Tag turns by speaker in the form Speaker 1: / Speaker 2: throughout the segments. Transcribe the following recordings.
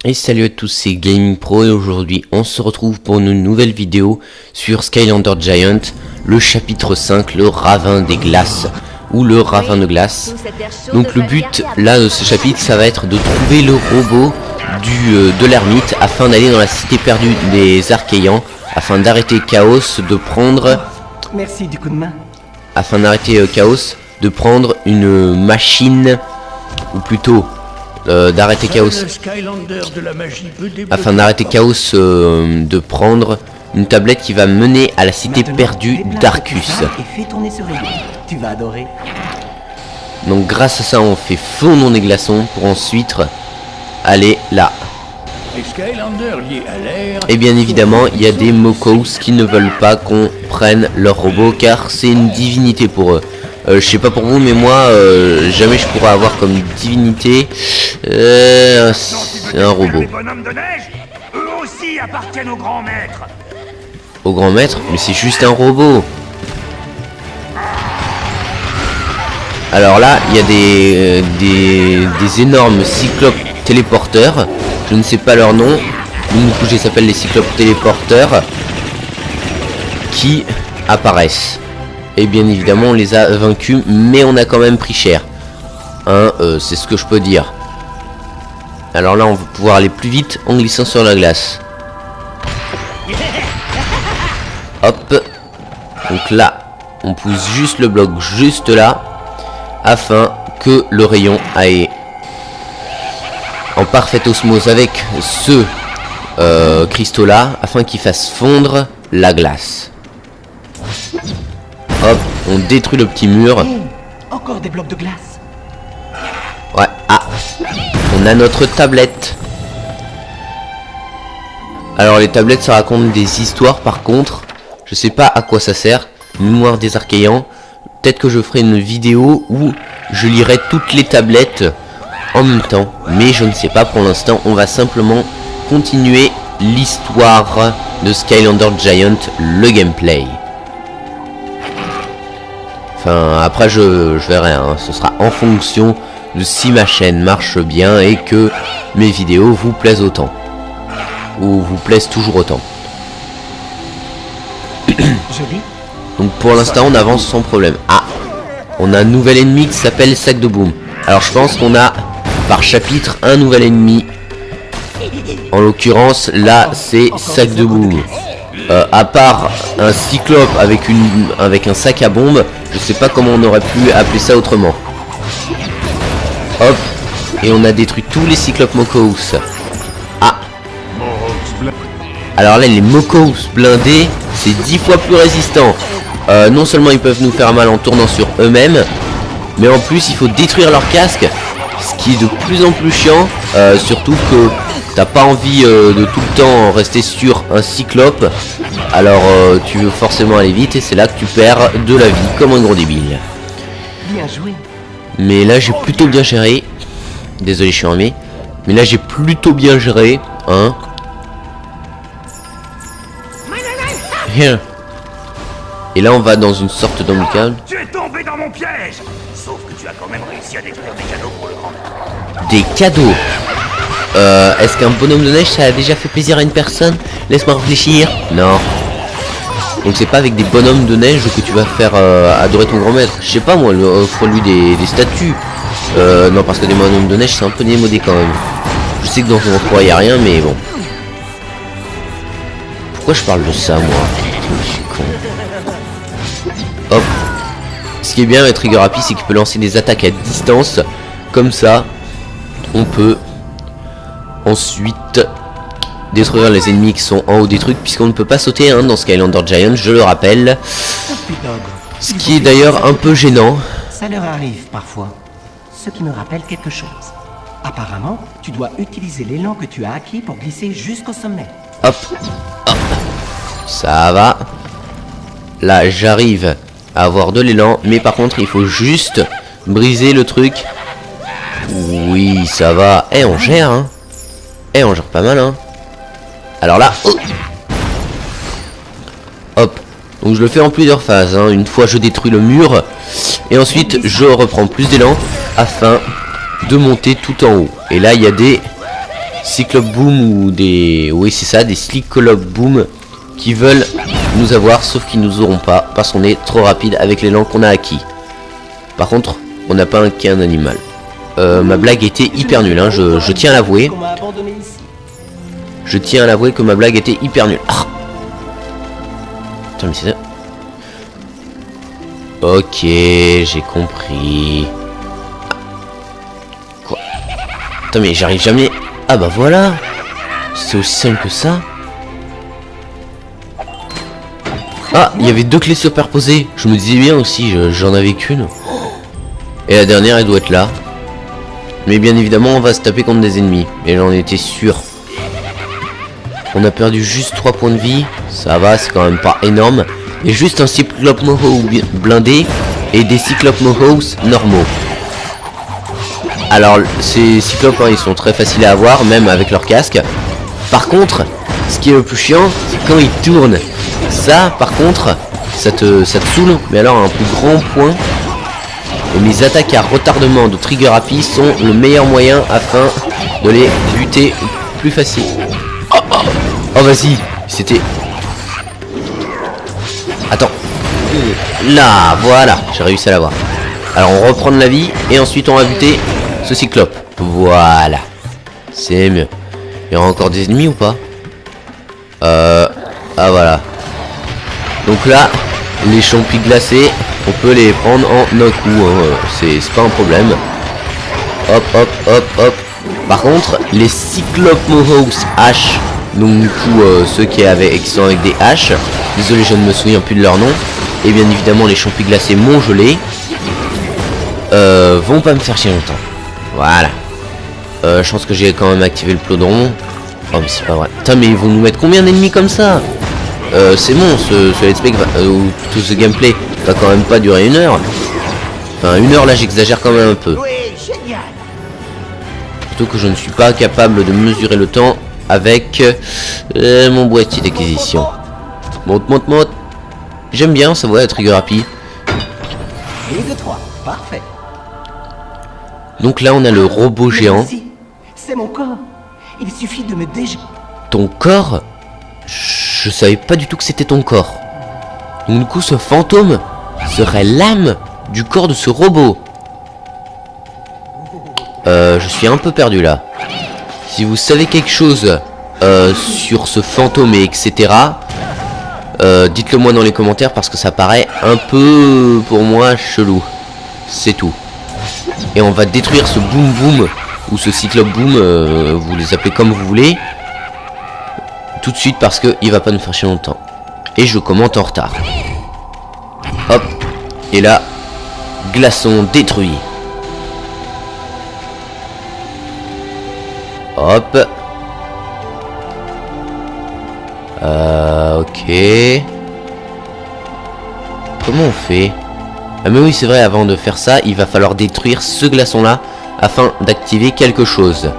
Speaker 1: Et salut à tous, c'est Gaming Pro et aujourd'hui on se retrouve pour une nouvelle vidéo sur Skylander Giant, le chapitre 5, le ravin des glaces, ou le ravin de glace. Donc le but là de ce chapitre, ça va être de trouver le robot de l'ermite afin d'aller dans la cité perdue des Archéens, afin d'arrêter Chaos de prendre...
Speaker 2: Merci du coup de main.
Speaker 1: Afin d'arrêter Chaos de prendre une machine, ou plutôt... d'arrêter Chaos, afin d'arrêter Chaos de prendre une tablette qui va mener à la cité perdue d'Arcus.
Speaker 2: Tu vas adorer.
Speaker 1: Donc grâce à ça on fait fondre des glaçons pour ensuite aller là. Et bien évidemment il y a des Mokos qui ne veulent pas qu'on prenne leur robot car c'est une divinité pour eux. Je sais pas pour vous mais moi jamais je pourrais avoir comme divinité un robot.
Speaker 3: Les bonhommes de neige, eux aussi appartiennent au grand maître.
Speaker 1: Au grand maître? Mais c'est juste un robot. Alors là il y a des énormes cyclopes téléporteurs. Je ne sais pas leur nom. Du coup ils s'appellent les cyclopes téléporteurs qui apparaissent. Et bien évidemment on les a vaincus, mais on a quand même pris cher. C'est ce que je peux dire. Alors là on va pouvoir aller plus vite en glissant sur la glace. Hop. Donc là on pousse juste le bloc juste là, afin que le rayon aille en parfaite osmose avec ce cristaux là, afin qu'il fasse fondre la glace. Hop, on détruit le petit mur.
Speaker 2: Hey, encore des blocs de glace.
Speaker 1: Ouais, on a notre tablette. Alors les tablettes ça raconte des histoires par contre. Je sais pas à quoi ça sert. Mémoire des Archéens. Peut-être que je ferai une vidéo où je lirai toutes les tablettes en même temps. Mais je ne sais pas pour l'instant. On va simplement continuer l'histoire de Skylander Giant, le gameplay. Enfin après je verrai, hein. Ce sera en fonction de si ma chaîne marche bien et que mes vidéos vous plaisent autant. Ou vous plaisent toujours autant.
Speaker 2: Joli.
Speaker 1: Donc pour l'instant on avance sans problème. Ah, on a un nouvel ennemi qui s'appelle Sac de Boom. Alors je pense qu'on a par chapitre un nouvel ennemi. En l'occurrence là c'est Sac de Boom. À part un cyclope avec un sac à bombe, je sais pas comment on aurait pu appeler ça autrement. Hop, et on a détruit tous les cyclopes Mokos. Ah. Alors là les Mokos blindés, c'est 10 fois plus résistant. Non seulement ils peuvent nous faire mal en tournant sur eux-mêmes, mais en plus il faut détruire leur casque, ce qui est de plus en plus chiant, surtout que t'as pas envie de tout le temps rester sur un cyclope. Alors tu veux forcément aller vite et c'est là que tu perds de la vie comme un gros débile.
Speaker 2: Bien joué.
Speaker 1: Mais là j'ai plutôt bien géré. Désolé je suis armé. Mais là j'ai plutôt bien géré, hein. Et là on va dans une sorte d'embuscade.
Speaker 3: Tu es tombé dans mon piège. Sauf que tu as quand même réussi à détruire des cadeaux pour le grand maître.
Speaker 1: Des cadeaux. Est-ce qu'un bonhomme de neige ça a déjà fait plaisir à une personne? Laisse-moi réfléchir. Non. Donc c'est pas avec des bonhommes de neige que tu vas faire adorer ton grand maître. Je sais pas moi, offre-lui des statues. Non parce que des bonhommes de neige c'est un peu démodé quand même. Je sais que dans ton endroit y a rien mais bon. Pourquoi je parle de ça moi? Je suis con. Hop. Ce qui est bien avec Trigger Happy c'est qu'il peut lancer des attaques à distance. Comme ça on peut ensuite détruire les ennemis qui sont en haut des trucs, puisqu'on ne peut pas sauter hein, dans Skylander Giant, je le rappelle. Ce qui est d'ailleurs un peu gênant.
Speaker 2: Ça leur arrive parfois. Ce qui me rappelle quelque chose. Apparemment, tu dois utiliser l'élan que tu as acquis pour glisser jusqu'au sommet.
Speaker 1: Hop, hop. Ça va. Là j'arrive à avoir de l'élan, mais par contre il faut juste briser le truc. Oui ça va. Eh on gère hein. Eh on gère pas mal hein. Alors là hop. Donc je le fais en plusieurs phases hein. Une fois je détruis le mur et ensuite je reprends plus d'élan afin de monter tout en haut. Et là il y a des Cyclope Boom ou des... Oui, c'est ça, des Cyclope Boom qui veulent nous avoir, sauf qu'ils nous auront pas, parce qu'on est trop rapide avec l'élan qu'on a acquis. Par contre, on n'a pas qu'un animal. Ma blague était hyper nulle, hein, je tiens à l'avouer.
Speaker 2: qu'on m'a abandonné ici.
Speaker 1: Je tiens à l'avouer que ma blague était hyper nulle. Ah. Attends, mais c'est ça. Ok, j'ai compris. Quoi? Attends, mais j'arrive jamais... Ah bah voilà. C'est aussi simple que ça. Ah, il y avait 2 clés superposées. Je me disais bien aussi, j'en avais qu'une. Et la dernière, elle doit être là. Mais bien évidemment, on va se taper contre des ennemis. Et j'en étais sûr. On a perdu juste 3 points de vie. Ça va, c'est quand même pas énorme. Et juste un Cyclope Moho blindé et des Cyclope Mohos normaux. Alors, ces Cyclopes, hein, ils sont très faciles à avoir, même avec leur casque. Par contre, ce qui est le plus chiant, c'est quand ils tournent. Ça, par contre, ça te saoule, mais alors à un plus grand point. Et mes attaques à retardement de Trigger Happy sont le meilleur moyen afin de les buter plus facile. Oh vas-y, c'était... Attends. Là, voilà, j'ai réussi à l'avoir. Alors on reprend de la vie et ensuite on va buter ce cyclope. Voilà. C'est mieux. Il y aura encore des ennemis ou pas? Ah voilà. Donc là, les champis glacés, on peut les prendre en un coup, hein. C'est pas un problème. Hop, hop, hop, hop. Par contre, les Cyclope Mohawks H, donc du coup ceux qui sont avec des haches, désolé je ne me souviens plus de leur nom, et bien évidemment les champis glacés mon gelé, vont pas me faire chier longtemps. Voilà. Je pense que j'ai quand même activé le plodron. Oh mais c'est pas vrai. Putain mais ils vont nous mettre combien d'ennemis comme ça? C'est bon, ce let's play ou tout ce gameplay va quand même pas durer 1 heure. Enfin 1 heure là j'exagère quand même un peu.
Speaker 3: Oui, génial.
Speaker 1: Surtout que je ne suis pas capable de mesurer le temps avec mon boîtier d'acquisition. Monte, monte, monte. J'aime bien, ça va, Trigger Happy.
Speaker 2: Et 2, 3, parfait.
Speaker 1: Donc là on a le robot géant.
Speaker 2: Merci. C'est mon corps. Il suffit de me déjà...
Speaker 1: Ton corps? Je savais pas du tout que c'était ton corps. Donc du coup ce fantôme serait l'âme du corps de ce robot. Je suis un peu perdu là. Si vous savez quelque chose sur ce fantôme et etc. Dites-le moi dans les commentaires parce que ça paraît un peu pour moi chelou. C'est tout. Et on va détruire ce boom boom ou ce cyclope boom, vous les appelez comme vous voulez. Tout de suite parce que il va pas nous faire chier longtemps. Et je commente en retard. Hop. Et là, glaçon détruit. Hop. Ok. Comment on fait? Ah mais oui c'est vrai, avant de faire ça, il va falloir détruire ce glaçon là afin d'activer quelque chose.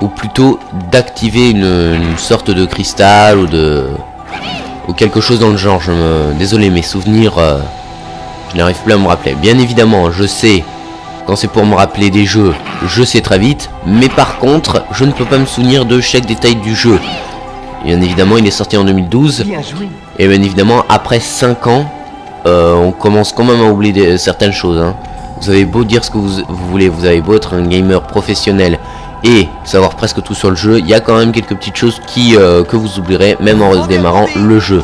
Speaker 1: Ou plutôt d'activer une sorte de cristal ou quelque chose dans le genre. Désolé, mes souvenirs, je n'arrive plus à me rappeler. Bien évidemment, je sais, quand c'est pour me rappeler des jeux, je sais très vite. Mais par contre, je ne peux pas me souvenir de chaque détail du jeu. Bien évidemment, il est sorti en 2012.
Speaker 2: Bien joué.
Speaker 1: Et bien évidemment, après 5 ans, on commence quand même à oublier certaines choses. Hein. Vous avez beau dire ce que vous voulez, vous avez beau être un gamer professionnel et savoir presque tout sur le jeu, il y a quand même quelques petites choses que vous oublierez même en redémarrant le jeu.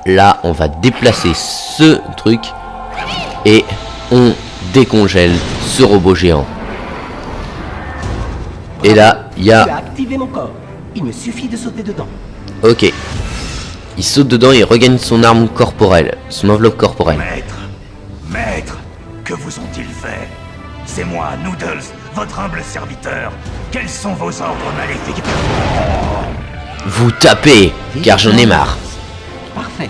Speaker 1: Là on va déplacer ce truc et on décongèle ce robot géant. Et là il y
Speaker 2: Tu as
Speaker 1: a...
Speaker 2: activé mon corps. Il me suffit de sauter dedans.
Speaker 1: Ok. Il saute dedans et regagne son arme corporelle, son enveloppe corporelle.
Speaker 3: Maître, que vous ont-ils fait? C'est moi, Noodles, votre humble serviteur. Quels sont vos ordres maléfiques?
Speaker 1: Vous tapez, car j'en ai marre.
Speaker 2: Parfait.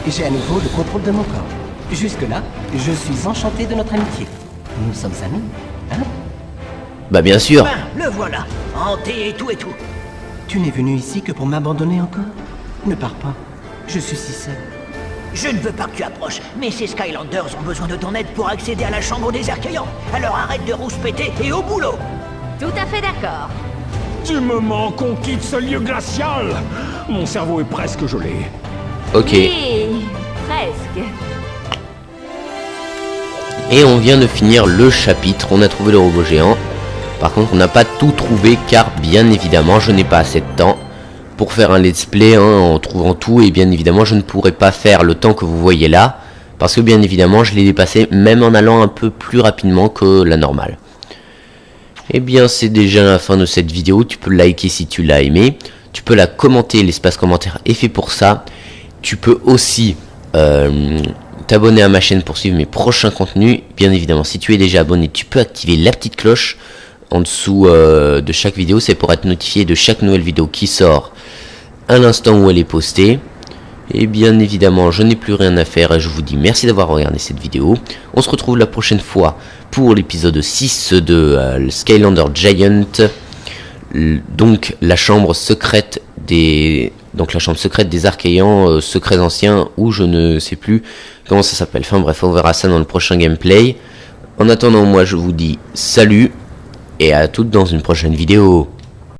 Speaker 2: J'ai à nouveau le contrôle de mon corps. Jusque-là, je suis enchanté de notre amitié. Nous sommes amis, hein?
Speaker 1: Bah bien sûr.
Speaker 3: Ben, le voilà, hanté et tout et tout.
Speaker 2: Tu n'es venu ici que pour m'abandonner encore? Ne pars pas. Je suis si seul.
Speaker 3: Je ne veux pas que tu approches, mais ces Skylanders ont besoin de ton aide pour accéder à la chambre des Archaïans. Alors arrête de rouspéter et au boulot.
Speaker 4: Tout à fait d'accord.
Speaker 5: Du moment qu'on quitte ce lieu glacial, mon cerveau est presque gelé.
Speaker 1: Ok.
Speaker 4: Oui, presque.
Speaker 1: Et on vient de finir le chapitre, on a trouvé le robot géant. Par contre, on n'a pas tout trouvé car bien évidemment, je n'ai pas assez de temps pour faire un let's play en trouvant tout. Et bien évidemment, je ne pourrai pas faire le temps que vous voyez là. Parce que bien évidemment, je l'ai dépassé même en allant un peu plus rapidement que la normale. Et bien, c'est déjà la fin de cette vidéo. Tu peux liker si tu l'as aimé. Tu peux la commenter, l'espace commentaire est fait pour ça. Tu peux aussi t'abonner à ma chaîne pour suivre mes prochains contenus. Bien évidemment, si tu es déjà abonné, tu peux activer la petite cloche en dessous de chaque vidéo. C'est pour être notifié de chaque nouvelle vidéo qui sort à l'instant où elle est postée. Et bien évidemment, je n'ai plus rien à faire et je vous dis merci d'avoir regardé cette vidéo. On se retrouve la prochaine fois pour l'épisode 6 de Skylander Giant. Donc la chambre secrète des Archéens, secrets anciens, ou je ne sais plus comment ça s'appelle. Enfin bref, on verra ça dans le prochain gameplay. En attendant, moi je vous dis salut et à toutes dans une prochaine vidéo.